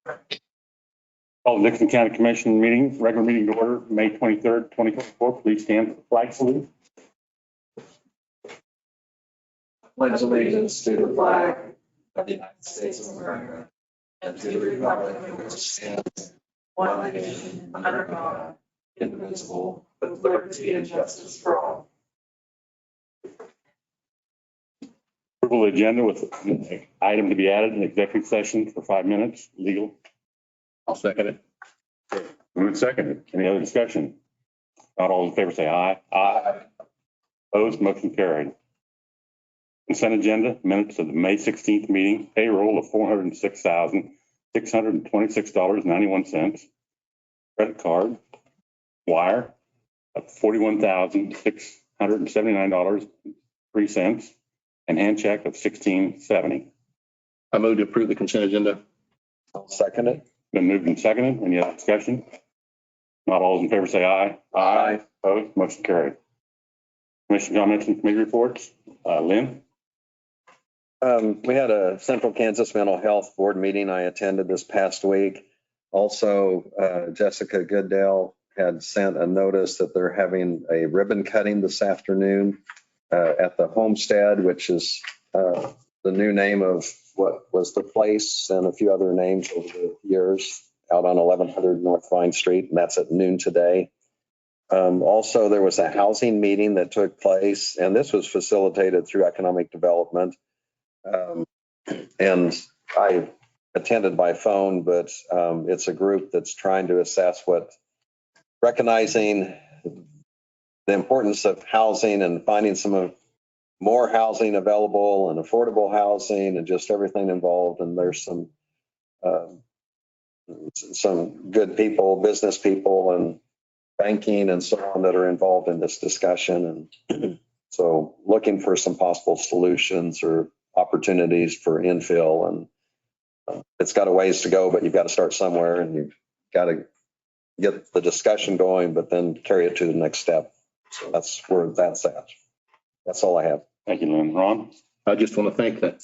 Call the Dickinson County Commission meeting, regular meeting to order, May 23rd, 2024. Please stand for the flag salute. Pledge allegiance to the flag of the United States of America and to the republic for which it stands, one nation, under God, indivisible, with liberty and justice for all. Approval of the agenda with an item to be added in executive session for 5 minutes, legal. I'll second it. Move second. Any other discussion? Not all in favor say aye. Aye. Opposed, motion carried. Consent agenda, minutes of the May 16th meeting, payroll of $406,626.91. Credit card, wire of $41,679.03, and hand check of $16.70. I move to approve the consent agenda. I'll second it. Been moved and seconded. Any other discussion? Not all in favor say aye. Aye. Opposed, motion carried. Commission comments and committee reports. Lynn? We had a Central Kansas Mental Health Board meeting I attended this past week. Also, Jessica Goodale had sent a notice that they're having a ribbon cutting this afternoon at the Homestead, which is the new name of what was the place and a few other names over the years out on 1100 North Vine Street, and that's at noon today. Also, there was a housing meeting that took place, and this was facilitated through economic development. And I attended by phone, but it's a group that's trying to assess recognizing the importance of housing and finding more housing available and affordable housing and just everything involved. And there's some good people, business people and banking and so on that are involved in this discussion. And so looking for some possible solutions or opportunities for infill, and it's got a ways to go, but you've got to start somewhere and you've got to get the discussion going, but then carry it to the next step. So that's where that's at. That's all I have. Thank you, Lynn. Ron? I just want to thank the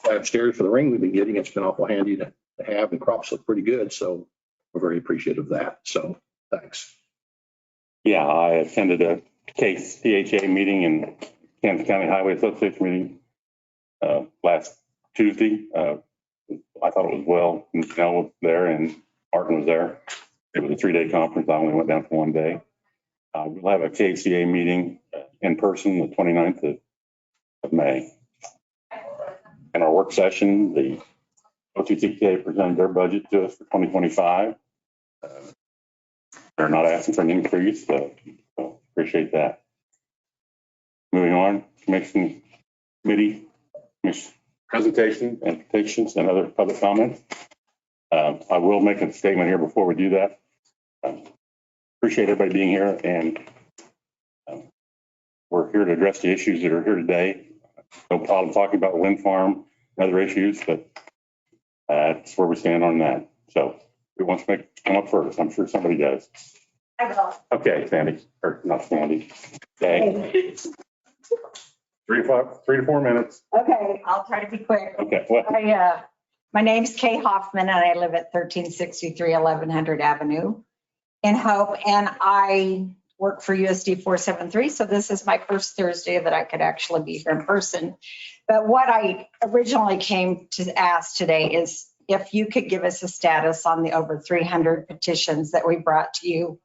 upstairs for the ring we've been getting. It's been awful handy to have, and crops look pretty good. So we're very appreciative of that. So thanks. Yeah, I attended a KCHA meeting and Kansas County Highway Association meeting last Tuesday. I thought it was well. Nell was there and Martin was there. It was a 3-day conference. I only went down for 1 day. We'll have a KCA meeting in person the 29th of May. In our work session, the OTCK presented their budget to us for 2025. They're not asking for an increase, so appreciate that. Moving on, commission committee presentation and petitions and other public comments. I will make a statement here before we do that. Appreciate everybody being here, and we're here to address the issues that are here today. No problem talking about the wind farm and other issues, but that's where we stand on that. So who wants to come up first? I'm sure somebody does. I will. Okay, Sandy, or not Sandy. Okay. 3 to 4 minutes. Okay, I'll try to be quick. Okay. What? My name's Kay Hoffman and I live at 1363 1100 Avenue in Hope, and I work for USD 473. So this is my first Thursday that I could actually be here in person. But what I originally came to ask today is if you could give us a status on the over 300 petitions that we brought to you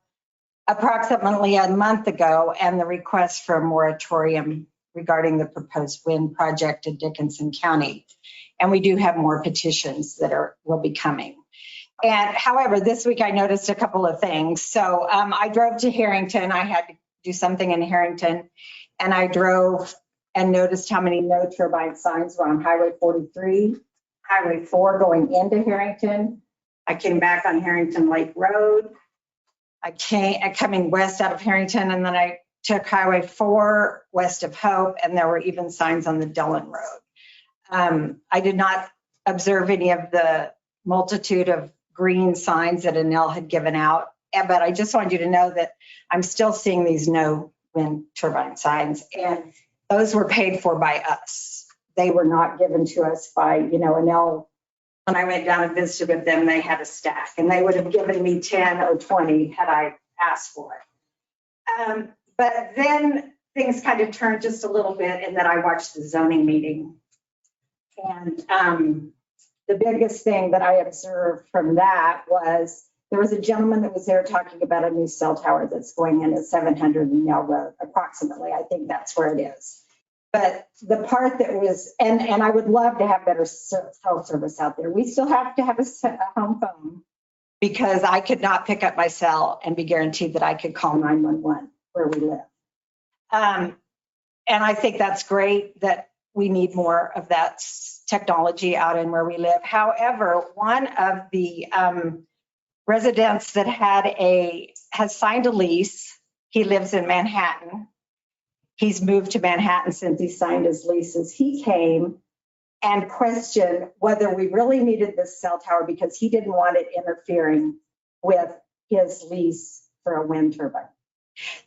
approximately a month ago, and the request for a moratorium regarding the proposed wind project in Dickinson County. And we do have more petitions that will be coming. And however, this week I noticed a couple of things. So I drove to Harrington. I had to do something in Harrington, and I drove and noticed how many no turbine signs were on Highway 43, Highway 4 going into Harrington. I came back on Harrington Lake Road. Coming west out of Harrington, and then I took Highway 4 west of Hope, and there were even signs on the Dillon Road. I did not observe any of the multitude of green signs that Anel had given out, but I just wanted you to know that I'm still seeing these no wind turbine signs, and those were paid for by us. They were not given to us by, Anel when I went down and visited with them, they had a stack and they would have given me 10 or 20 had I asked for it. But then things kind of turned just a little bit and then I watched the zoning meeting. And the biggest thing that I observed from that was there was a gentleman that was there talking about a new cell tower that's going in at 700 and Yale Road, approximately. I think that's where it is. But the part that was, and I would love to have better cell service out there. We still have to have a home phone because I could not pick up my cell and be guaranteed that I could call 911 where we live. And I think that's great that we need more of that technology out in where we live. However, one of the residents that has signed a lease, he lives in Manhattan. He's moved to Manhattan since he signed his leases. He came and questioned whether we really needed this cell tower because he didn't want it interfering with his lease for a wind turbine.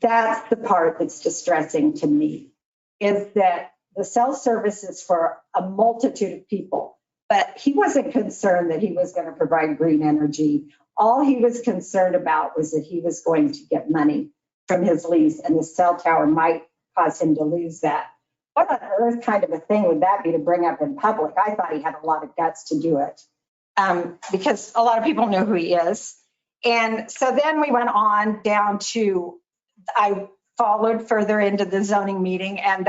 That's the part that's distressing to me, is that the cell service is for a multitude of people, but he wasn't concerned that he was going to provide green energy. All he was concerned about was that he was going to get money from his lease and the cell tower might cause him to lose that. What on earth kind of a thing would that be to bring up in public? I thought he had a lot of guts to do it because a lot of people know who he is. And so then we went on down to, I followed further into the zoning meeting and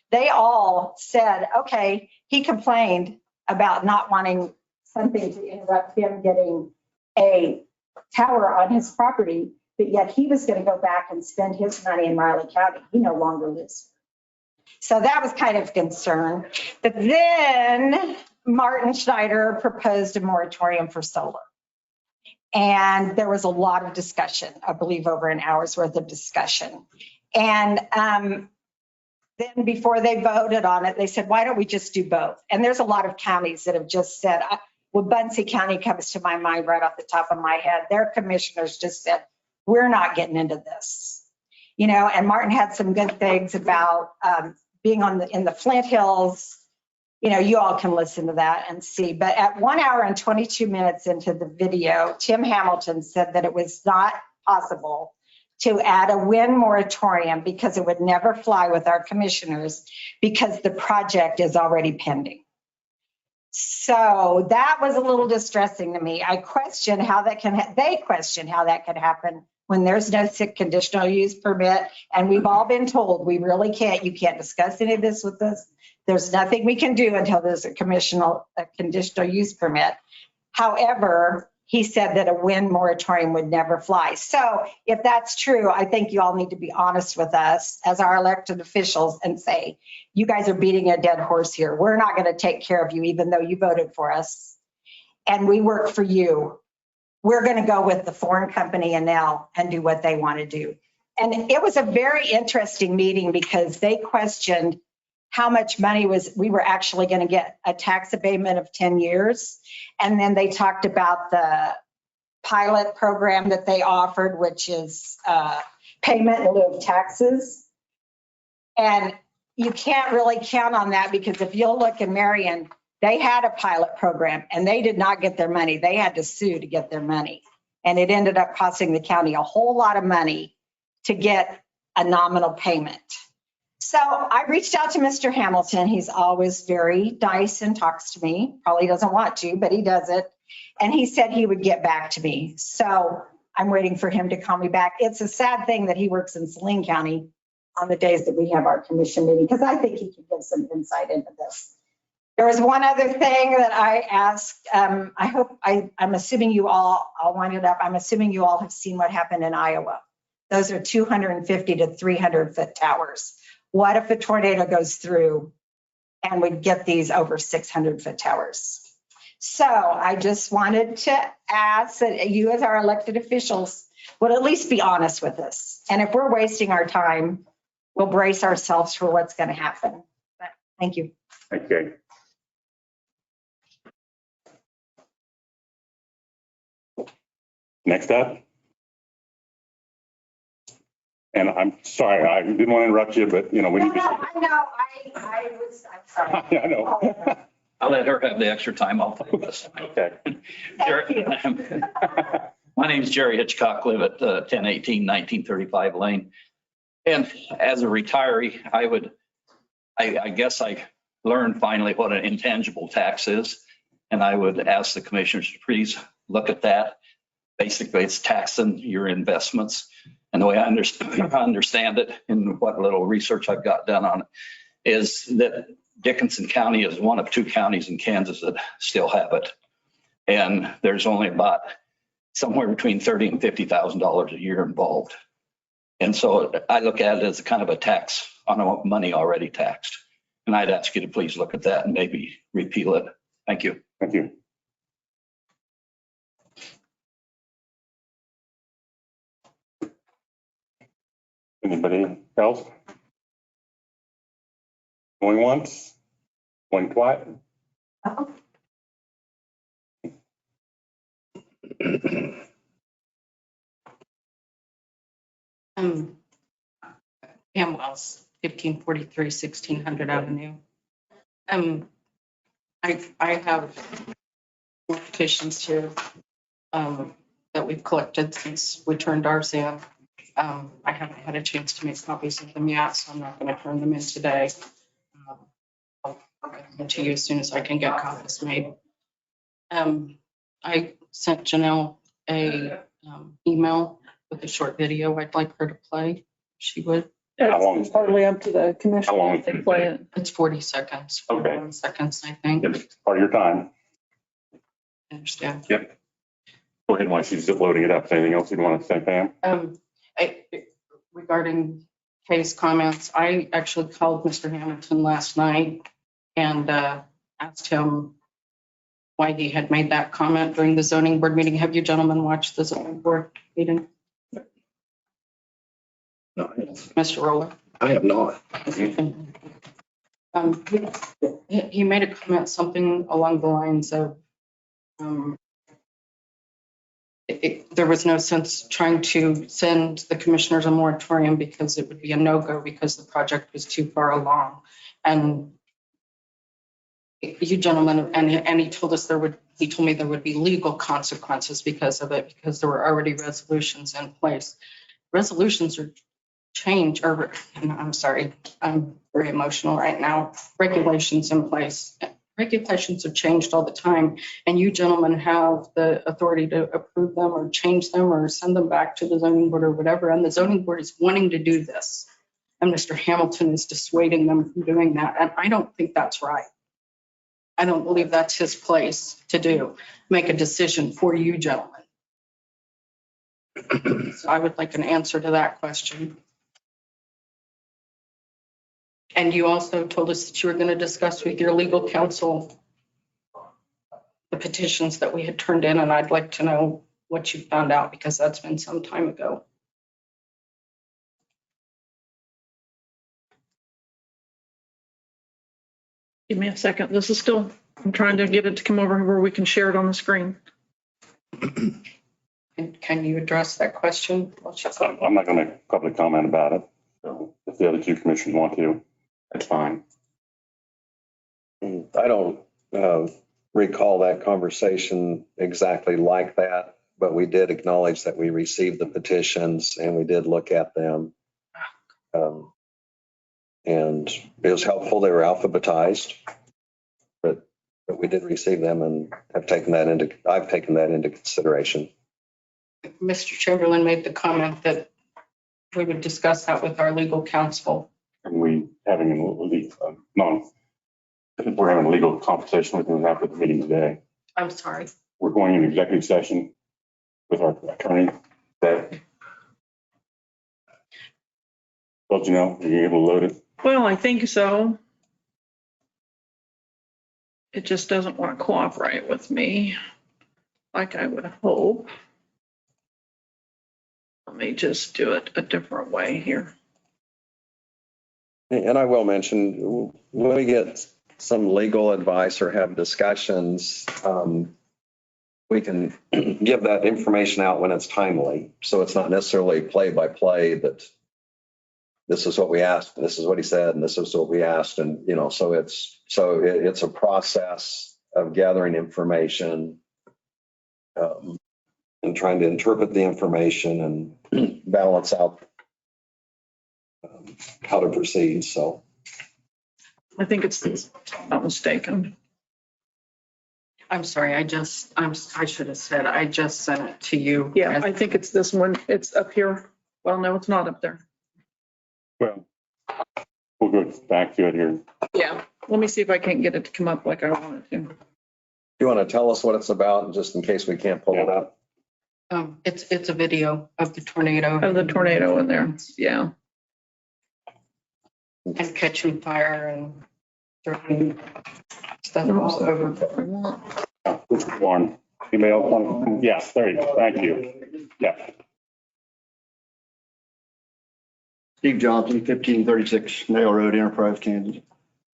they all said, okay, he complained about not wanting something to interrupt him getting a tower on his property, but yet he was going to go back and spend his money in Riley County. He no longer lives. So that was kind of a concern. But then Martin Schneider proposed a moratorium for solar. And there was a lot of discussion, I believe over an hour's worth of discussion. And then before they voted on it, they said, why don't we just do both? And there's a lot of counties that have just said, well, Buncey County comes to my mind right off the top of my head. Their commissioners just said, we're not getting into this. You know, and Martin had some good things about being in the Flint Hills. You know, you all can listen to that and see. But at 1 hour and 22 minutes into the video, Tim Hamilton said that it was not possible to add a wind moratorium because it would never fly with our commissioners because the project is already pending. So that was a little distressing to me. I question how that they question how that could happen when there's no conditional use permit. And we've all been told we really can't, you can't discuss any of this with us. There's nothing we can do until there's a conditional use permit. However, he said that a wind moratorium would never fly. So if that's true, I think you all need to be honest with us as our elected officials and say, you guys are beating a dead horse here. We're not going to take care of you, even though you voted for us and we work for you. We're going to go with the foreign company Enel and do what they want to do. And it was a very interesting meeting because they questioned how much money we were actually going to get a tax abatement of 10 years. And then they talked about the pilot program that they offered, which is payment in lieu of taxes. And you can't really count on that because if you'll look in Marion, they had a pilot program and they did not get their money. They had to sue to get their money. And it ended up costing the county a whole lot of money to get a nominal payment. So I reached out to Mr. Hamilton. He's always very nice and talks to me. Probably doesn't want to, but he does it. And he said he would get back to me. So I'm waiting for him to call me back. It's a sad thing that he works in Saline County on the days that we have our commission meeting, because I think he can give some insight into this. There was one other thing that I asked. I'm assuming you all, I'll wind it up. I'm assuming you all have seen what happened in Iowa. Those are 250 to 300 foot towers. What if a tornado goes through and we get these over 600 foot towers? So I just wanted to ask that you as our elected officials would at least be honest with us. And if we're wasting our time, we'll brace ourselves for what's going to happen. But thank you. Okay. Next up. And I'm sorry, I didn't want to interrupt you, but you know, we need to. I know, I'm sorry. I know. I'll let her have the extra time. I'll focus. Okay. Jerry, my name is Jerry Hitchcock, live at 1018 1935 Lane. And as a retiree, I guess I learned finally what an intangible tax is. And I would ask the commissioners to please look at that. Basically, it's taxing your investments. And the way I understand it, and what little research I've got done on it, is that Dickinson County is one of 2 counties in Kansas that still have it. And there's only about somewhere between $30,000 and $50,000 a year involved. And so I look at it as a kind of a tax on money already taxed. And I'd ask you to please look at that and maybe repeal it. Thank you. Thank you. Anybody else? Going once? Going quiet? Pam Wells, 1543 1600 Avenue. I have more petitions here that we've collected since we turned ours in. I haven't had a chance to make copies of them yet, so I'm not going to turn them in today. I'll get them to you as soon as I can get copies made. I sent Janelle a email with a short video I'd like her to play. She would. How long? It's partly up to the commission. How long if they play it. It's 40 seconds. 41 seconds, I think. It's part of your time. I understand. Yep. Go ahead while she's loading it up. Anything else you'd want to say, Pam? Regarding Kay's comments, I actually called Mr. Hamilton last night and asked him why he had made that comment during the zoning board meeting. Have you gentlemen watched the zoning board meeting? No, Mr. Roller? I have not. He made a comment, something along the lines of there was no sense trying to send the commissioners a moratorium because it would be a no-go because the project was too far along. And you gentlemen, and he told us he told me there would be legal consequences because of it, because there were already resolutions in place. Resolutions are change, or I'm sorry, I'm very emotional right now. Regulations in place. Regulations have changed all the time, and you gentlemen have the authority to approve them or change them or send them back to the zoning board or whatever. And the zoning board is wanting to do this. And Mr. Hamilton is dissuading them from doing that. And I don't think that's right. I don't believe that's his place to do, make a decision for you gentlemen. So I would like an answer to that question. And you also told us that you were going to discuss with your legal counsel the petitions that we had turned in, and I'd like to know what you found out because that's been some time ago. Give me a second. This is still, I'm trying to get it to come over where we can share it on the screen. And can you address that question? I'm not going to make public comment about it. So if the other 2 commissioners want to, that's fine. I don't recall that conversation exactly like that, but we did acknowledge that we received the petitions and we did look at them. And it was helpful. They were alphabetized, but we did receive them and I've taken that into consideration. Mr. Chamberlain made the comment that we would discuss that with our legal counsel. And we're having a legal conversation with them after the meeting today. I'm sorry. We're going into executive session with our attorney. That, don't you know, you're able to load it? Well, I think so. It just doesn't want to cooperate with me like I would hope. Let me just do it a different way here. And I will mention, when we get some legal advice or have discussions, we can give that information out when it's timely. So it's not necessarily play by play that this is what we asked, this is what he said, and this is what we asked. And, you know, so it's a process of gathering information and trying to interpret the information and balance out how to proceed. So I think it's this, if I'm not mistaken. I'm sorry, I should have said, I just sent it to you. Yeah, I think it's this one. It's up here. Well, no, it's not up there. Well, we'll go back to it here. Yeah, let me see if I can't get it to come up like I want it to. you want to tell us what it's about, just in case we can't pull it up? It's a video of the tornado. Oh, the tornado in there. Yeah. And catching fire and throwing stuff all over. Let's move on. Anybody else want? Yes, there you go. Thank you. Yeah. Steve Johnson, 1536 Nail Road, Enterprise, Kansas.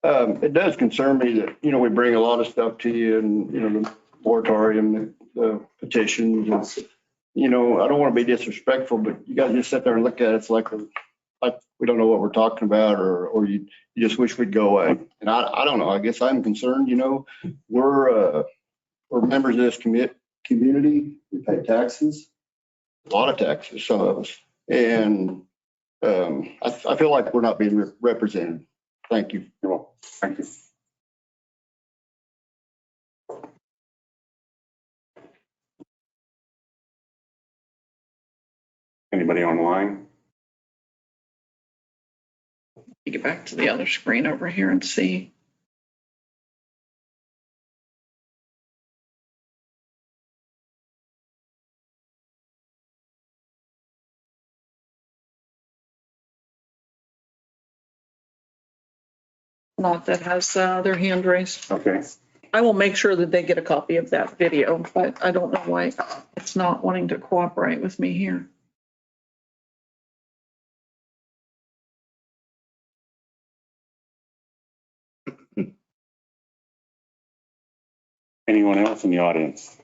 It does concern me that, you know, we bring a lot of stuff to you and, you know, the moratorium, the petitions, and, you know, I don't want to be disrespectful, but you guys just sit there and look at it. It's like we don't know what we're talking about, or you just wish we'd go away. And I don't know. I guess I'm concerned, you know, we're members of this community. We pay taxes, a lot of taxes, some of us. And I feel like we're not being represented. Thank you. You're welcome. Thank you. Anybody online? Get back to the other screen over here and see. Not that has their hand raised. Okay. I will make sure that they get a copy of that video, but I don't know why it's not wanting to cooperate with me here. Anyone else in the audience?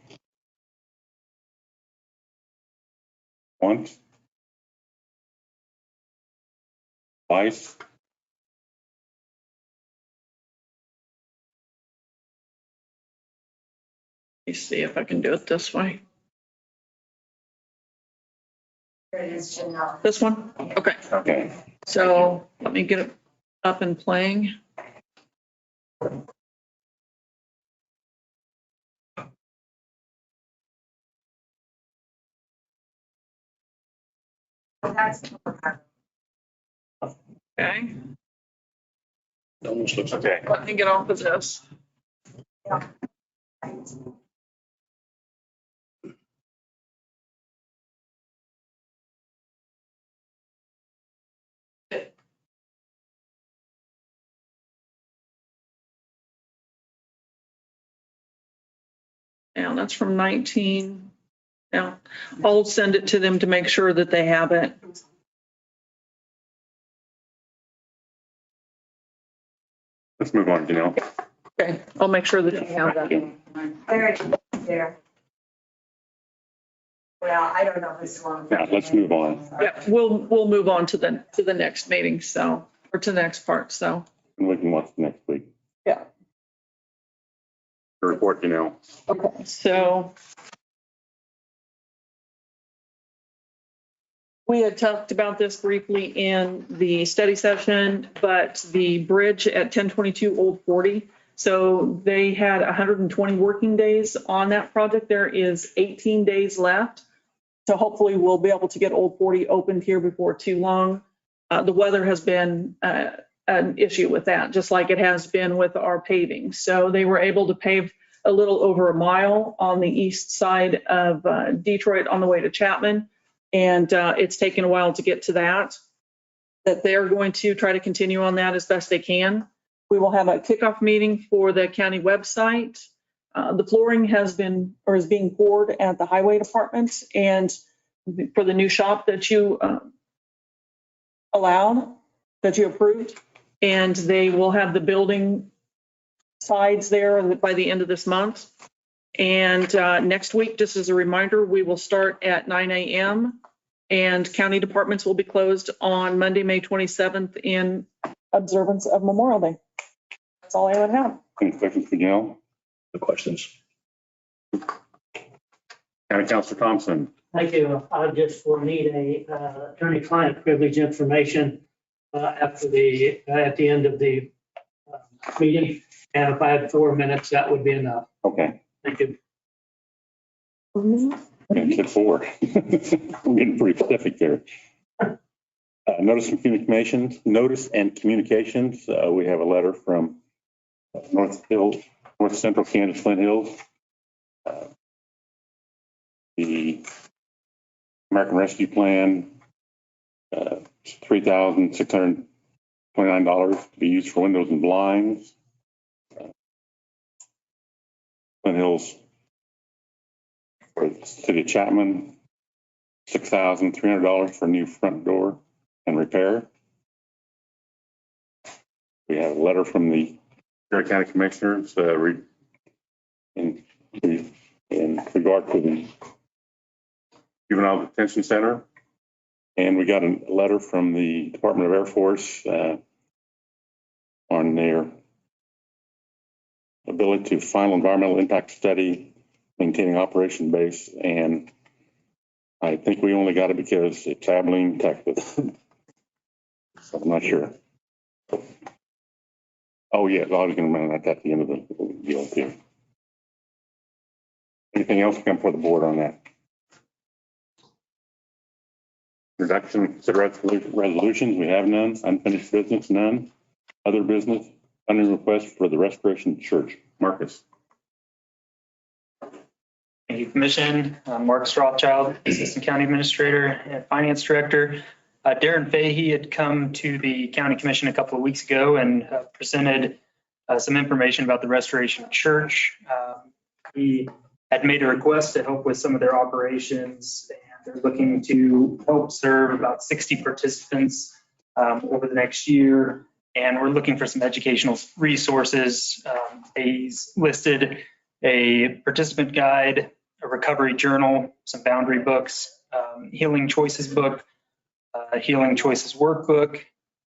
Once? Twice? Let me see if I can do it this way. This one? Okay. Okay. So let me get it up and playing. Okay, Almost looks like Okay. let me get off of this. Yeah, that's from 19. Yeah, I'll send it to them to make sure that they have it. Let's move on, Janelle. Okay, I'll make sure that you have that. There. Well, I don't know this one. Yeah, let's move on. Yeah, we'll move on to the next meeting, so, or to the next part, so. And we can watch next week. Yeah. The report, Janelle. Okay, so we had talked about this briefly in the study session, but the bridge at 1022 Old 40. So they had 120 working days on that project. There is 18 days left. So hopefully we'll be able to get Old 40 opened here before too long. The weather has been an issue with that, just like it has been with our paving. So they were able to pave a little over a mile on the east side of Detroit on the way to Chapman. And it's taken a while to get to that they're going to try to continue on that as best they can. We will have a kickoff meeting for the county website. The flooring has been, or is being poured at the highway department, and for the new shop that you allowed, that you approved, and they will have the building sides there by the end of this month. And next week, just as a reminder, we will start at 9 a.m. And county departments will be closed on Monday, May 27th in observance of Memorial Day. That's all I would have. Any questions for Janelle? The questions. County Councilor Thompson. Thank you. I just will need a attorney-client privilege information at the end of the meeting. And if I had 4 minutes, that would be enough. Okay. Thank you. And hit forward. We're getting pretty specific there. Notice and communications. We have a letter from North Central Kansas Flint Hills. The American Rescue Plan, $3,629 to be used for windows and blinds. Flint Hills for the city of Chapman, $6,300 for a new front door and repair. We have a letter from the Perry County Commissioners in regard to the Juvenile Detention Center. And we got a letter from the Department of Air Force on their ability to final environmental impact study, maintaining operation base. And I think we only got it because it's Abilene, Texas. So I'm not sure. Oh, yeah, I was going to run that at the end of the deal too. Anything else to come for the board on that? Reduction, consider resolutions, we have none. Unfinished business, none. Other business, funding request for the Restoration Church. Marcus. Thank you, Commission. Marcus Rothschild, Assistant County Administrator and Finance Director. Darren Fahey had come to the County Commission a couple of weeks ago and presented some information about the Restoration Church. He had made a request to help with some of their operations, and they're looking to help serve about 60 participants over the next year. And we're looking for some educational resources. He's listed a participant guide, a recovery journal, some boundary books, Healing Choices book, a Healing Choices workbook,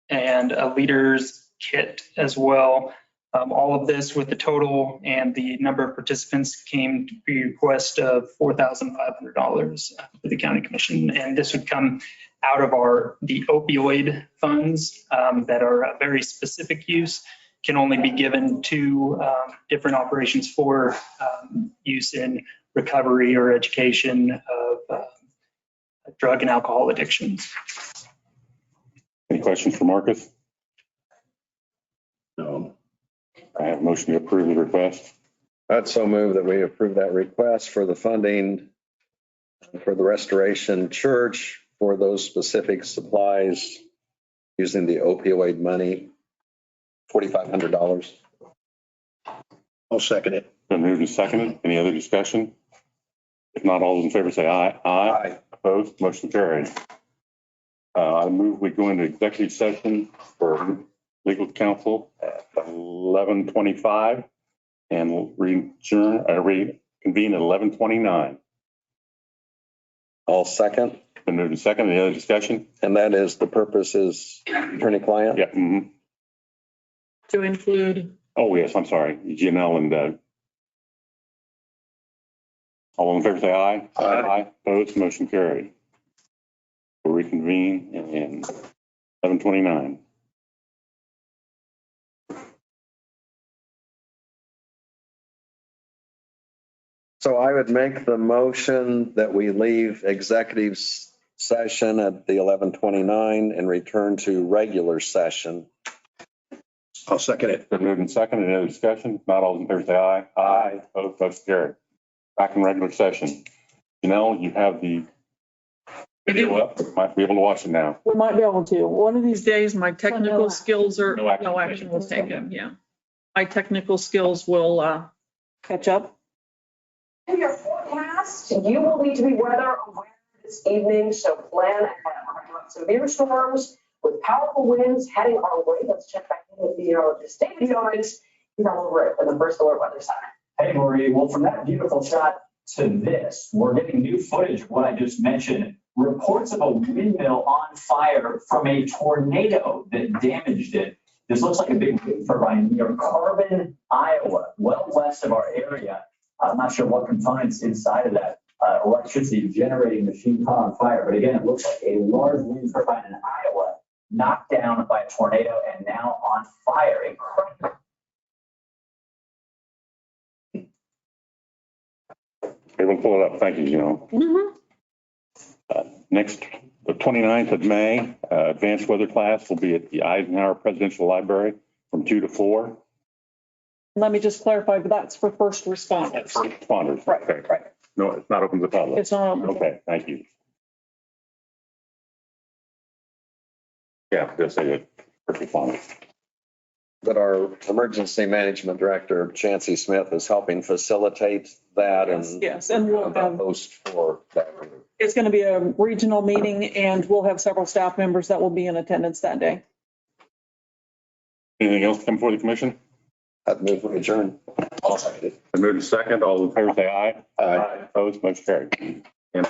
and a leader's kit as well. All of this with the total and the number of participants came to the request of $4,500 for the County Commission. And this would come out of the opioid funds that are a very specific use, can only be given to different operations for use in recovery or education of drug and alcohol addictions. Any questions for Marcus? No. I have a motion to approve the request. I'd so move that we approve that request for the funding for the Restoration Church for those specific supplies using the opioid money, $4,500. I'll second it. Been moved and seconded. Any other discussion? If not, all those in favor say aye. Aye. Opposed? Motion carried. I move we go into executive session for legal counsel at 11:25 and reconvene at 11:29. I'll second. Been moved and seconded. Any other discussion? And that is, the purpose is attorney-client? Yeah. Mm-hmm. To include, Oh, yes, I'm sorry. Janelle and Doug. All in favor say aye. Aye. Opposed? Motion carried. We'll reconvene in 11:29. So I would make the motion that we leave executive session at the 11:29 and return to regular session. I'll second it. Been moved and seconded. Any other discussion? Not all in favor say aye. Aye. Opposed? Motion carried. Back in regular session. Janelle, you have the video up. Might be able to watch it now. we might be able to. One of these days, my technical skills are, No action no action was taken, yeah. My technical skills will catch up. In your forecast, you will need to be weather aware this evening, so plan ahead. We're going to have severe storms with powerful winds heading our way. Let's check back in with meteorologist David Yeomans. He's all over it for the First Alert Weather Center. Hey, Marie. Well, from that beautiful shot to this, we're getting new footage of what I just mentioned. reports of a windmill on fire from a tornado that damaged it. This looks like a big wind turbine near Carbon, Iowa, well west of our area. I'm not sure what components inside of that electricity generating machine caught on fire. But again, it looks like a large wind turbine in Iowa knocked down by a tornado and now on fire. Incredible. Okay, we'll pull it up. Thank you, Gino. Next, the 29th of May, advanced weather class will be at the Eisenhower Presidential Library from 2 to 4. Let me just clarify, but that's for first responders. First responders. Right, Okay. right. No, it's not open to the public. It's not. Okay, thank you. Yeah, just say it, first responders. That our emergency management director, Chancey Smith, is helping facilitate that and. Yes, and we'll the have, host for that group. it's going to be a regional meeting and we'll have several staff members that will be in attendance that day. Anything else come before the commission? I'd move we adjourn. I move to second. All in favor, say aye. Aye. Opposed, motion carried. And